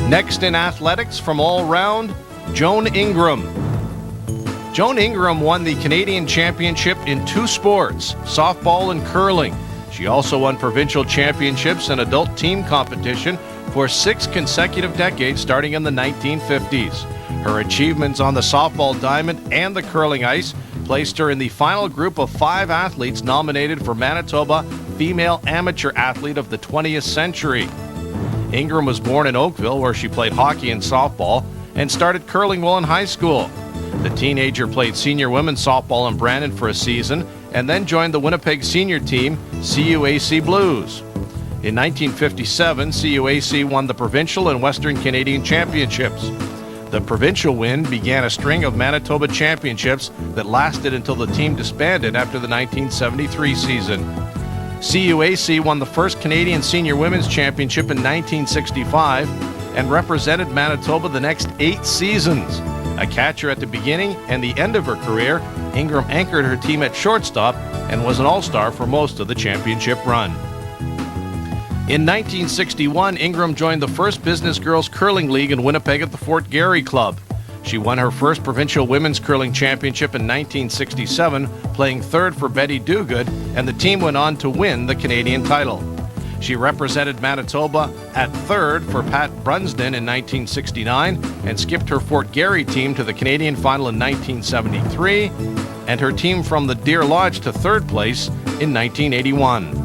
Next in athletics from all round, Joan Ingram. Joan Ingram won the Canadian Championship in 2 sports, softball and curling. She also won provincial championships and adult team competition for 6 consecutive decades starting in the 1950s. Her achievements on the softball diamond and the curling ice placed her in the final group of 5 athletes nominated for Manitoba Female Amateur Athlete of the 20th Century. Ingram was born in Oakville, where she played hockey and softball, and started curling while in high school. The teenager played senior women's softball in Brandon for a season, and then joined the Winnipeg senior team, CUAC Blues. In 1957, CUAC won the provincial and Western Canadian championships. The provincial win began a string of Manitoba championships that lasted until the team disbanded after the 1973 season. CUAC won the first Canadian Senior Women's Championship in 1965 and represented Manitoba the next 8 seasons. A catcher at the beginning and the end of her career, Ingram anchored her team at shortstop and was an all-star for most of the championship run. In 1961, Ingram joined the first Business Girls Curling League in Winnipeg at the Fort Garry Club. She won her first provincial women's curling championship in 1967, playing third for Betty Duguid, and the team went on to win the Canadian title. She represented Manitoba at third for Pat Brunsden in 1969 and skipped her Fort Garry team to the Canadian final in 1973, and her team from the Deer Lodge to third place in 1981.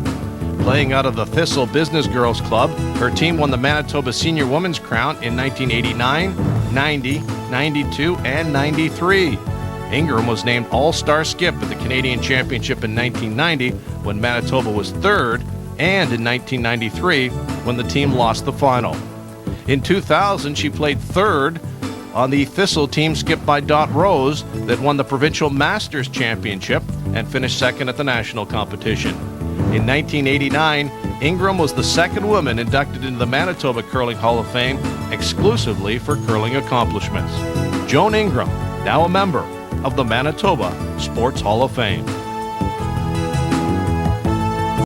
Playing out of the Thistle Business Girls Club, her team won the Manitoba Senior Women's Crown in 1989, 90, 92, and 93. Ingram was named All-Star Skip at the Canadian Championship in 1990 when Manitoba was third, and in 1993 when the team lost the final. In 2000, she played third on the Thistle team skipped by Dot Rose that won the Provincial Masters Championship and finished second at the national competition. In 1989, Ingram was the second woman inducted into the Manitoba Curling Hall of Fame exclusively for curling accomplishments. Joan Ingram, now a member of the Manitoba Sports Hall of Fame.